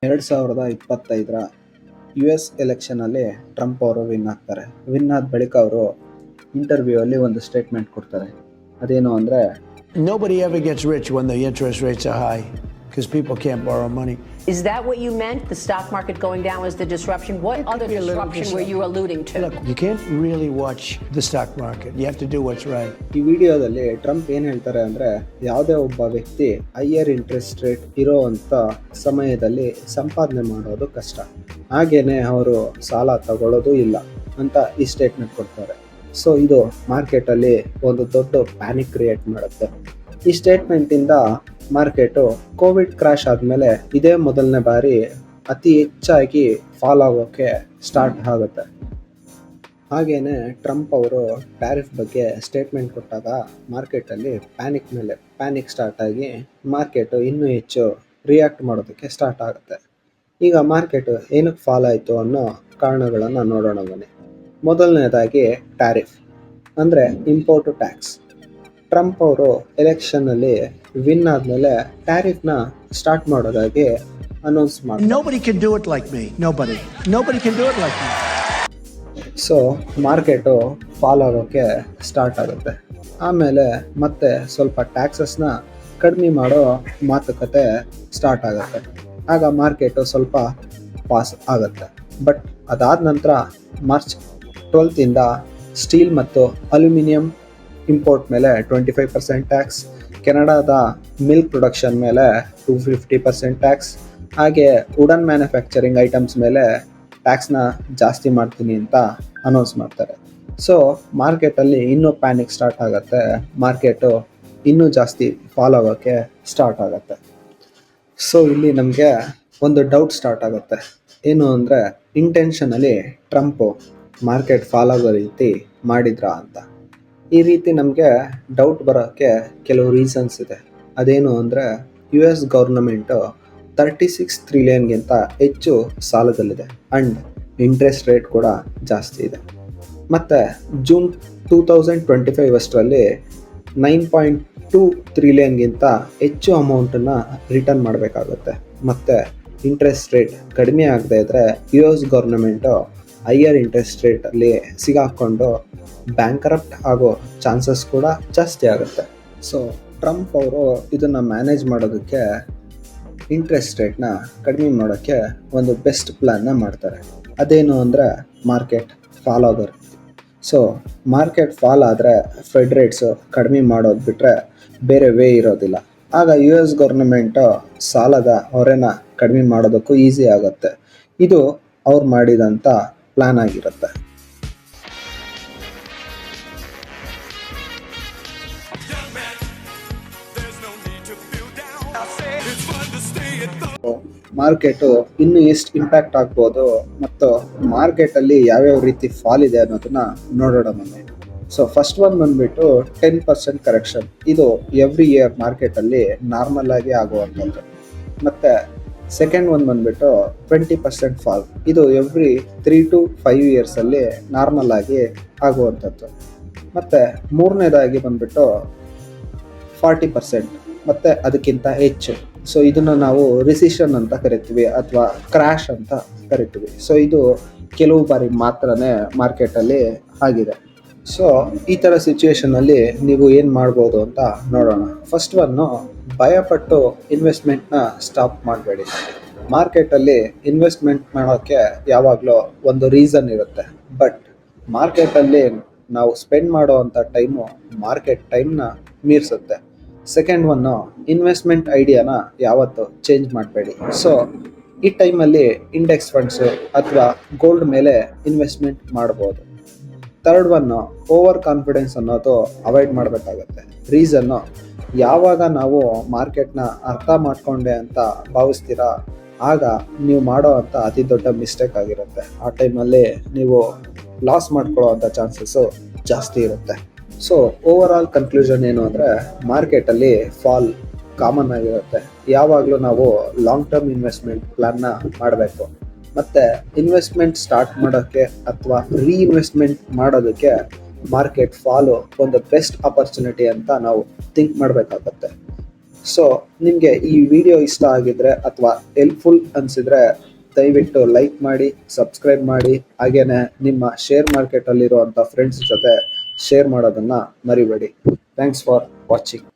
2025ರ US ಎಲೆಕ್ಷನಲ್ಲಿ Trump ಅವರು win ಆಗ್ತಾರೆ. Win ಆದ ಬಳಿಕ ಅವರು ಇಂಟರ್ವ್ಯೂ ಅಲ್ಲಿ ಒಂದು ಸ್ಟೇಟ್ಮೆಂಟ್ ಕೊಡ್ತಾರೆ. ಅದೇನು ಅಂದರೆ, Nobody ever gets rich when the interest rates are high because people can't borrow money. Is that what you meant? The stock market going down was the disruption? What other disruption were you alluding to? Look, you can't really watch the stock market. You have to do what's right. ಈ ವಿಡಿಯೋದಲ್ಲಿ Trump ಏನು ಹೇಳ್ತಾರೆ ಅಂದರೆ, ಯಾವುದೇ ಒಬ್ಬ ವ್ಯಕ್ತಿ higher interest rate ಇರೋವಂಥ ಸಮಯದಲ್ಲಿ ಸಂಪಾದನೆ ಮಾಡೋದು ಕಷ್ಟ, ಹಾಗೇನೆ ಅವರು ಸಾಲ ತಗೊಳ್ಳೋದು ಇಲ್ಲ ಅಂತ ಈ ಸ್ಟೇಟ್ಮೆಂಟ್ ಕೊಡ್ತಾರೆ. ಸೊ ಇದು ಮಾರ್ಕೆಟಲ್ಲಿ ಒಂದು ದೊಡ್ಡ ಪ್ಯಾನಿಕ್ ಕ್ರಿಯೇಟ್ ಮಾಡುತ್ತೆ. ಈ ಸ್ಟೇಟ್ಮೆಂಟಿಂದ ಮಾರ್ಕೆಟು ಕೋವಿಡ್ ಕ್ರಾಶ್ ಆದಮೇಲೆ ಇದೇ ಮೊದಲನೇ ಬಾರಿ ಅತಿ ಹೆಚ್ಚಾಗಿ ಫಾಲ್ ಆಗೋಕ್ಕೆ ಸ್ಟಾರ್ಟ್ ಆಗುತ್ತೆ. ಹಾಗೇನೆ ಟ್ರಂಪ್ ಅವರು ಟ್ಯಾರಿಫ್ ಬಗ್ಗೆ ಸ್ಟೇಟ್ಮೆಂಟ್ ಕೊಟ್ಟಾಗ ಮಾರ್ಕೆಟಲ್ಲಿ ಪ್ಯಾನಿಕ್ ಸ್ಟಾರ್ಟ್ ಆಗಿ ಮಾರ್ಕೆಟು ಇನ್ನೂ ಹೆಚ್ಚು ರಿಯಾಕ್ಟ್ ಮಾಡೋದಕ್ಕೆ ಸ್ಟಾರ್ಟ್ ಆಗುತ್ತೆ. ಈಗ ಮಾರ್ಕೆಟು ಏನಕ್ಕೆ ಫಾಲ್ ಆಯಿತು ಅನ್ನೋ ಕಾರಣಗಳನ್ನು ನೋಡೋಣ ಬನ್ನಿ. ಮೊದಲನೇದಾಗಿ ಟ್ಯಾರಿಫ್ ಅಂದರೆ ಇಂಪೋರ್ಟ್ ಟ್ಯಾಕ್ಸ್. ಟ್ರಂಪ್ ಅವರು ಎಲೆಕ್ಷನ್ನಲ್ಲಿ ವಿನ್ ಆದಮೇಲೆ ಟ್ಯಾರಿಫ್ನ ಸ್ಟಾರ್ಟ್ ಮಾಡೋದಾಗಿ ಅನೌನ್ಸ್ ಮಾಡಿ, Nobody can do it like me. Nobody can do it like me. So market fall ಆಗೋಕ್ಕೆ ಸ್ಟಾರ್ಟ್ ಆಗುತ್ತೆ. ಆಮೇಲೆ ಮತ್ತೆ ಸ್ವಲ್ಪ ಟ್ಯಾಕ್ಸಸ್ನ ಕಡಿಮೆ ಮಾಡೋ ಮಾತುಕತೆ ಸ್ಟಾರ್ಟ್ ಆಗುತ್ತೆ. ಆಗ ಮಾರ್ಕೆಟು ಸ್ವಲ್ಪ ಪಾಸ್ ಆಗುತ್ತೆ. ಬಟ್ ಅದಾದ ನಂತರ ಮಾರ್ಚ್ 12th ಸ್ಟೀಲ್ ಮತ್ತು ಅಲ್ಯೂಮಿನಿಯಂ ಇಂಪೋರ್ಟ್ ಮೇಲೆ 25% ಟ್ಯಾಕ್ಸ್, ಕೆನಡಾದ ಮಿಲ್ಕ್ ಪ್ರೊಡಕ್ಷನ್ ಮೇಲೆ 250% ಟ್ಯಾಕ್ಸ್, ಹಾಗೆ ವುಡನ್ ಮ್ಯಾನುಫ್ಯಾಕ್ಚರಿಂಗ್ ಐಟಮ್ಸ್ ಮೇಲೆ ಟ್ಯಾಕ್ಸ್ನ ಜಾಸ್ತಿ ಮಾಡ್ತೀನಿ ಅಂತ ಅನೌನ್ಸ್ ಮಾಡ್ತಾರೆ. ಸೊ ಮಾರ್ಕೆಟಲ್ಲಿ ಇನ್ನೂ ಪ್ಯಾನಿಕ್ ಸ್ಟಾರ್ಟ್ ಆಗುತ್ತೆ. ಮಾರ್ಕೆಟು ಇನ್ನೂ ಜಾಸ್ತಿ ಫಾಲ್ ಆಗೋಕ್ಕೆ ಸ್ಟಾರ್ಟ್ ಆಗುತ್ತೆ. ಸೊ ಇಲ್ಲಿ ನಮಗೆ ಒಂದು ಡೌಟ್ ಸ್ಟಾರ್ಟ್ ಆಗುತ್ತೆ. ಏನು ಅಂದರೆ, ಇಂಟೆನ್ಷನಲ್ಲಿ ಟ್ರಂಪು ಮಾರ್ಕೆಟ್ ಫಾಲ್ ಆಗೋ ರೀತಿ ಮಾಡಿದ್ರಾ ಅಂತ. ಈ ರೀತಿ ನಮಗೆ ಡೌಟ್ ಬರೋಕ್ಕೆ ಕೆಲವು ರೀಸನ್ಸ್ ಇದೆ. ಅದೇನು ಅಂದರೆ, US ಗೌರ್ನಮೆಂಟು 36 ಟ್ರಿಲಿಯನ್ಗಿಂತ ಹೆಚ್ಚು ಸಾಲದಲ್ಲಿದೆ ಆ್ಯಂಡ್ ಇಂಟ್ರೆಸ್ಟ್ ರೇಟ್ ಕೂಡ ಜಾಸ್ತಿ ಇದೆ. ಮತ್ತು ಜೂನ್ 2025 ಅಷ್ಟರಲ್ಲಿ 9.2 ಟ್ರಿಲಿಯನ್ಗಿಂತ ಹೆಚ್ಚು ಅಮೌಂಟನ್ನು ರಿಟರ್ನ್ ಮಾಡಬೇಕಾಗುತ್ತೆ. ಮತ್ತು ಇಂಟ್ರೆಸ್ಟ್ ರೇಟ್ ಕಡಿಮೆ ಆಗದೆ ಇದ್ದರೆ US ಗೌರ್ನಮೆಂಟು ಹೈಯರ್ ಇಂಟ್ರೆಸ್ಟ್ ರೇಟಲ್ಲಿ ಸಿಗಾಕೊಂಡು ಬ್ಯಾಂಕರಪ್ಟ್ ಆಗೋ ಚಾನ್ಸಸ್ ಕೂಡ ಜಾಸ್ತಿ ಆಗುತ್ತೆ. ಸೊ ಟ್ರಂಪ್ ಅವರು ಇದನ್ನು ಮ್ಯಾನೇಜ್ ಮಾಡೋದಕ್ಕೆ ಇಂಟ್ರೆಸ್ಟ್ ರೇಟ್ನ ಕಡಿಮೆ ಮಾಡೋಕ್ಕೆ ಒಂದು ಬೆಸ್ಟ್ ಪ್ಲ್ಯಾನ್ನ ಮಾಡ್ತಾರೆ. ಅದೇನು ಅಂದರೆ, ಮಾರ್ಕೆಟ್ ಫಾಲ್ ಆಗೋ ರೀತಿ. ಸೊ ಮಾರ್ಕೆಟ್ ಫಾಲ್ ಆದರೆ ಫೆಡ್ ರೇಟ್ಸು ಕಡಿಮೆ ಮಾಡೋದು ಬಿಟ್ಟರೆ ಬೇರೆ ವೇ ಇರೋದಿಲ್ಲ. ಆಗ US ಗೌರ್ನಮೆಂಟು ಸಾಲದ ಹೊರೆನ ಕಡಿಮೆ ಮಾಡೋದಕ್ಕೂ ಈಸಿ ಆಗುತ್ತೆ. ಇದು ಅವ್ರು ಮಾಡಿದಂಥ ಪ್ಲ್ಯಾನ್ ಆಗಿರುತ್ತೆ. ಮಾರ್ಕೆಟು ಇನ್ನೂ ಎಷ್ಟು ಇಂಪ್ಯಾಕ್ಟ್ ಆಗ್ಬೋದು ಮತ್ತು ಮಾರ್ಕೆಟಲ್ಲಿ ಯಾವ್ಯಾವ ರೀತಿ ಫಾಲ್ ಇದೆ ಅನ್ನೋದನ್ನ ನೋಡೋಣ ಬನ್ನಿ. ಸೊ ಫಸ್ಟ್ ಒನ್ ಬಂದುಬಿಟ್ಟು 10% ಕರೆಕ್ಷನ್. ಇದು ಎವ್ರಿ ಇಯರ್ ಮಾರ್ಕೆಟಲ್ಲಿ ನಾರ್ಮಲ್ ಆಗಿ ಆಗುವಂಥದ್ದು. ಮತ್ತು ಸೆಕೆಂಡ್ ಒನ್ ಬಂದುಬಿಟ್ಟು 20% ಫಾಲ್. ಇದು ಎವ್ರಿ 3 to 5 ಇಯರ್ಸಲ್ಲಿ ನಾರ್ಮಲ್ ಆಗಿ ಆಗುವಂಥದ್ದು. ಮತ್ತು ಮೂರನೇದಾಗಿ ಬಂದುಬಿಟ್ಟು 40% ಮತ್ತು ಅದಕ್ಕಿಂತ ಹೆಚ್ಚು. ಸೊ ಇದನ್ನು ನಾವು ರಿಸಿಷನ್ ಅಂತ ಕರಿತೀವಿ ಅಥವಾ ಕ್ರ್ಯಾಶ್ ಅಂತ ಕರಿತೀವಿ. ಸೊ ಇದು ಕೆಲವು ಬಾರಿ ಮಾತ್ರನೇ ಮಾರ್ಕೆಟಲ್ಲಿ ಆಗಿದೆ. ಸೊ ಈ ಥರ ಸಿಚುವೇಷನಲ್ಲಿ ನೀವು ಏನು ಮಾಡ್ಬೋದು ಅಂತ ನೋಡೋಣ. ಫಸ್ಟ್ ಒನ್ನು, ಭಯಪಟ್ಟು ಇನ್ವೆಸ್ಟ್ಮೆಂಟ್ನ ಸ್ಟಾಪ್ ಮಾಡಬೇಡಿ. ಮಾರ್ಕೆಟಲ್ಲಿ ಇನ್ವೆಸ್ಟ್ಮೆಂಟ್ ಮಾಡೋಕ್ಕೆ ಯಾವಾಗಲೂ ಒಂದು ರೀಸನ್ ಇರುತ್ತೆ. ಬಟ್ ಮಾರ್ಕೆಟಲ್ಲಿ ನಾವು ಸ್ಪೆಂಡ್ ಮಾಡೋ ಅಂಥ ಟೈಮು ಮಾರ್ಕೆಟ್ ಟೈಮ್ನ ಮೀರಿಸುತ್ತೆ. ಸೆಕೆಂಡ್ ಒನ್ನು, ಇನ್ವೆಸ್ಟ್ಮೆಂಟ್ ಐಡಿಯಾನ ಯಾವತ್ತೂ ಚೇಂಜ್ ಮಾಡಬೇಡಿ. ಸೊ ಈ ಟೈಮಲ್ಲಿ ಇಂಡೆಕ್ಸ್ ಫಂಡ್ಸು ಅಥವಾ ಗೋಲ್ಡ್ ಮೇಲೆ ಇನ್ವೆಸ್ಟ್ಮೆಂಟ್ ಮಾಡ್ಬೋದು. ಥರ್ಡ್ ಒನ್ನು, ಓವರ್ ಕಾನ್ಫಿಡೆನ್ಸ್ ಅನ್ನೋದು ಅವಾಯ್ಡ್ ಮಾಡಬೇಕಾಗತ್ತೆ. ರೀಸನ್ನು, ಯಾವಾಗ ನಾವು ಮಾರ್ಕೆಟ್ನ ಅರ್ಥ ಮಾಡಿಕೊಂಡೆ ಅಂತ ಭಾವಿಸ್ತೀರಾ ಆಗ ನೀವು ಮಾಡೋ ಅಂಥ ಅತಿ ದೊಡ್ಡ ಮಿಸ್ಟೇಕ್ ಆಗಿರುತ್ತೆ. ಆ ಟೈಮಲ್ಲಿ ನೀವು ಲಾಸ್ ಮಾಡ್ಕೊಳ್ಳೋ ಅಂಥ ಚಾನ್ಸಸ್ಸು ಜಾಸ್ತಿ ಇರುತ್ತೆ. ಸೊ ಓವರ್ ಆಲ್ ಕನ್ಕ್ಲೂಷನ್ ಏನು ಅಂದರೆ, ಮಾರ್ಕೆಟಲ್ಲಿ ಫಾಲ್ ಕಾಮನ್ ಆಗಿರುತ್ತೆ. ಯಾವಾಗಲೂ ನಾವು ಲಾಂಗ್ ಟರ್ಮ್ ಇನ್ವೆಸ್ಟ್ಮೆಂಟ್ ಪ್ಲ್ಯಾನ್ನ ಮಾಡಬೇಕು. ಮತ್ತು ಇನ್ವೆಸ್ಟ್ಮೆಂಟ್ ಸ್ಟಾರ್ಟ್ ಮಾಡೋಕ್ಕೆ ಅಥವಾ ರೀಇನ್ವೆಸ್ಟ್ಮೆಂಟ್ ಮಾಡೋದಕ್ಕೆ ಮಾರ್ಕೆಟ್ ಫಾಲು ಒಂದು ಬೆಸ್ಟ್ ಆಪರ್ಚುನಿಟಿ ಅಂತ ನಾವು ಥಿಂಕ್ ಮಾಡಬೇಕಾಗತ್ತೆ. ಸೊ ನಿಮಗೆ ಈ ವಿಡಿಯೋ ಇಷ್ಟ ಆಗಿದ್ರೆ ಅಥವಾ ಹೆಲ್ಪ್ಫುಲ್ ಅನಿಸಿದ್ರೆ ದಯವಿಟ್ಟು ಲೈಕ್ ಮಾಡಿ, ಸಬ್ಸ್ಕ್ರೈಬ್ ಮಾಡಿ, ಹಾಗೇನೆ ನಿಮ್ಮ ಶೇರ್ ಮಾರ್ಕೆಟಲ್ಲಿರುವಂಥ ಫ್ರೆಂಡ್ಸ್ ಜೊತೆ ಶೇರ್ ಮಾಡೋದನ್ನು ಮರಿಬೇಡಿ. Thanks for watching.